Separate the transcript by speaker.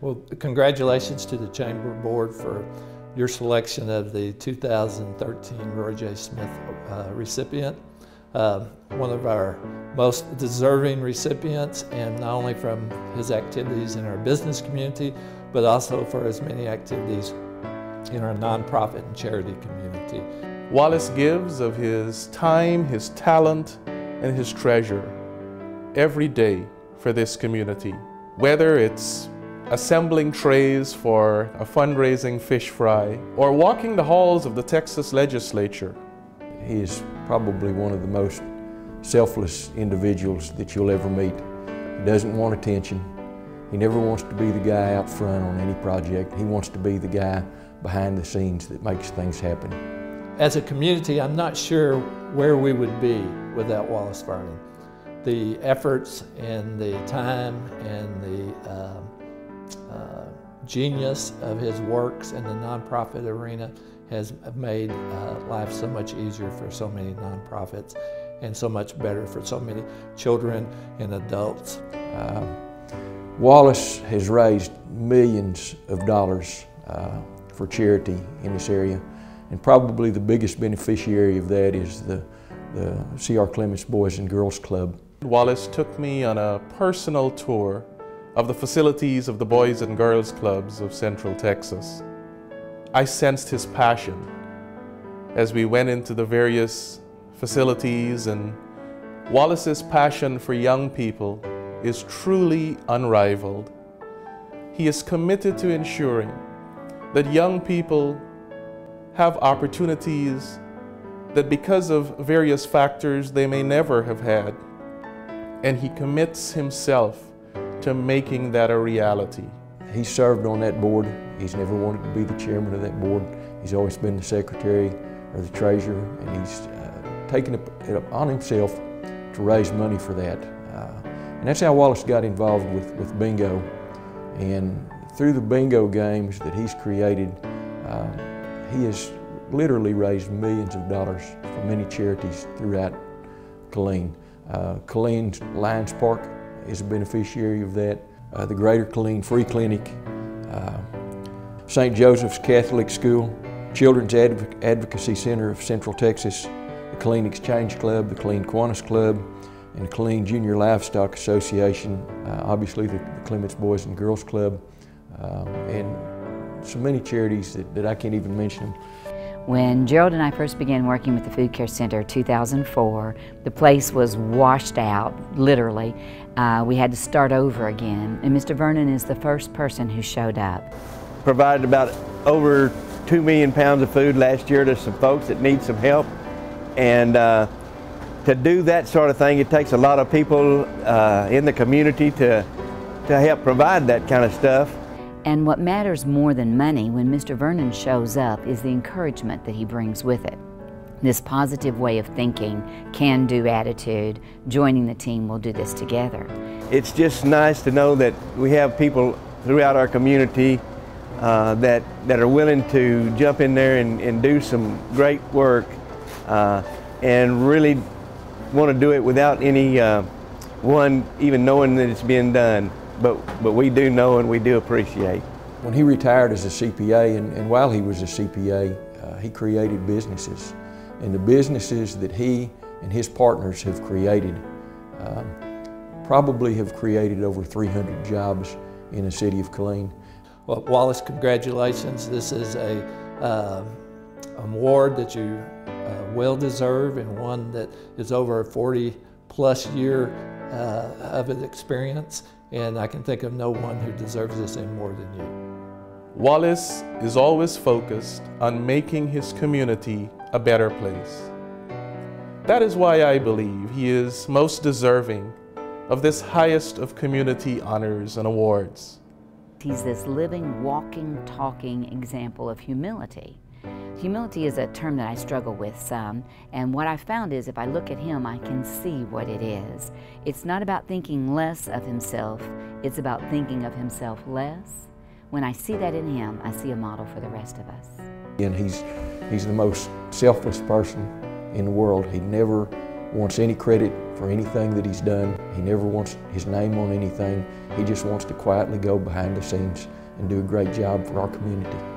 Speaker 1: Well, congratulations to the Chamber Board for your selection of the 2013 Roy J. Smith recipient. One of our most deserving recipients, and not only from his activities in our business community, but also for his many activities in our nonprofit and charity community.
Speaker 2: Wallace gives of his time, his talent, and his treasure every day for this community. Whether it's assembling trays for a fundraising fish fry, or walking the halls of the Texas legislature.
Speaker 3: He is probably one of the most selfless individuals that you'll ever meet. He doesn't want attention. He never wants to be the guy out front on any project. He wants to be the guy behind the scenes that makes things happen.
Speaker 1: As a community, I'm not sure where we would be without Wallace Vernon. The efforts and the time and the genius of his works in the nonprofit arena has made life so much easier for so many nonprofits and so much better for so many children and adults.
Speaker 3: Wallace has raised millions of dollars for charity in this area, and probably the biggest beneficiary of that is the C.R. Clements Boys and Girls Club.
Speaker 2: Wallace took me on a personal tour of the facilities of the Boys and Girls Clubs of Central Texas. I sensed his passion as we went into the various facilities, and Wallace's passion for young people is truly unrivaled. He is committed to ensuring that young people have opportunities that because of various factors they may never have had, and he commits himself to making that a reality.
Speaker 3: He served on that board. He's never wanted to be the chairman of that board. He's always been the secretary or the treasurer, and he's taken it upon himself to raise money for that. And that's how Wallace got involved with bingo. And through the bingo games that he's created, he has literally raised millions of dollars for many charities throughout Killeen. Killeen's Lions Park is a beneficiary of that. The Greater Killeen Free Clinic, St. Joseph's Catholic School, Children's Advocacy Center of Central Texas, the Killeen Exchange Club, the Killeen Kiwanis Club, and the Killeen Junior Livestock Association, obviously the Clements Boys and Girls Club, and so many charities that I can't even mention.
Speaker 4: When Gerald and I first began working with the Food Care Center in 2004, the place was washed out, literally. We had to start over again, and Mr. Vernon is the first person who showed up.
Speaker 5: Provided about over 2 million pounds of food last year to some folks that need some help, and to do that sort of thing, it takes a lot of people in the community to help provide that kind of stuff.
Speaker 4: And what matters more than money when Mr. Vernon shows up is the encouragement that he brings with it. This positive way of thinking, can-do attitude, joining the team, we'll do this together.
Speaker 5: It's just nice to know that we have people throughout our community that are willing to jump in there and do some great work and really want to do it without any one even knowing that it's being done. But we do know and we do appreciate.
Speaker 3: When he retired as a CPA, and while he was a CPA, he created businesses. And the businesses that he and his partners have created probably have created over 300 jobs in the city of Killeen.
Speaker 1: Well, Wallace, congratulations. This is an award that you well deserve, and one that is over a 40-plus year of an experience. And I can think of no one who deserves this any more than you.
Speaker 2: Wallace is always focused on making his community a better place. That is why I believe he is most deserving of this highest of community honors and awards.
Speaker 4: He's this living, walking, talking example of humility. Humility is a term that I struggle with some, and what I found is if I look at him, I can see what it is. It's not about thinking less of himself, it's about thinking of himself less. When I see that in him, I see a model for the rest of us.
Speaker 3: And he's the most selfless person in the world. He never wants any credit for anything that he's done. He never wants his name on anything. He just wants to quietly go behind the scenes and do a great job for our community.